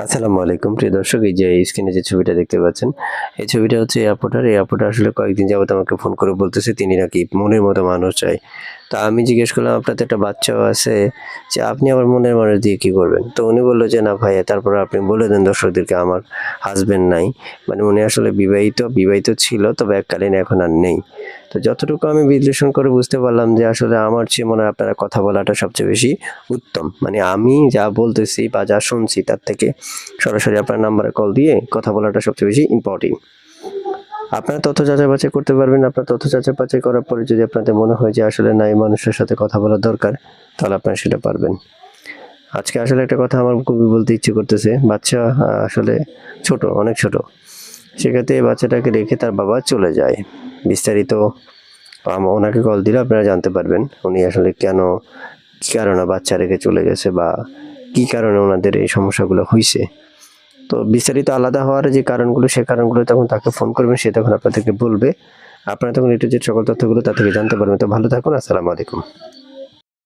আসসালামু আলাইকুম প্রিয় দর্শক, এই যে স্ক্রিনে যে ছবিটা দেখতে পাচ্ছেন, এই ছবিটা হচ্ছে এয়ারপোর্টার। এয়ারপোর্টার আসলে কয়েকদিন যাবত আমাকে ফোন করে বলতেছে তিনি নাকি মনের মতো মানুষ চায়। তো আমি জিজ্ঞেস করলাম, আপনার তো একটা বাচ্চাও আছে, যে আপনি আবার মনের মানুষ দিয়ে কি করবেন? তো উনি বলল যে না ভাইয়া, তারপরে আপনি বলে দেন দর্শকদেরকে আমার হাজবেন্ড নাই। মানে উনি আসলে বিবাহিত ছিল, তবে এককালীন এখন আর নেই। তো যতটুকু আমি বিশ্লেষণ করে বুঝতে পারলাম যে আসলে আমার চেয়ে মনে হয় আপনারা কথা বলাটা সবচেয়ে বেশি উত্তম। মানে আমি যা বলতেছি বা যা শুনছি তার থেকে সরাসরি আপনার নাম্বারে কল দিয়ে কথা বলাটা সবচেয়ে বেশি ইম্পর্টেন্ট। আপনার তথ্য যাচাই বাছাই করতে পারবেন। আপনার তথ্য যাচাই বাছাই করার পরে যদি আপনাদের মনে হয় যে আসলে না, এই মানুষের সাথে কথা বলা দরকার, তাহলে আপনারা সেটা পারবেন। আজকে আসলে একটা কথা আমার খুবই বলতে ইচ্ছে করতেছে। বাচ্চা আসলে ছোট, অনেক ছোট। সেক্ষেত্রে এই বাচ্চাটাকে রেখে তার বাবা চলে যায়। বিস্তারিত ওনাকে কল দিলে আপনারা জানতে পারবেন উনি আসলে কেন, কি কারণে বাচ্চা রেখে চলে গেছে বা কি কারণে ওনাদের এই সমস্যাগুলো হইছে। তো বিস্তারিত আলাদা হওয়ার যে কারণগুলো, সে কারণগুলো তখন তাকে ফোন করবেন, সে তখন আপনাদেরকে বলবে। আপনারা তখন A to Z সকল তথ্যগুলো তার থেকে জানতে পারবেন। তো ভালো থাকুন। আসসালামু আলাইকুম।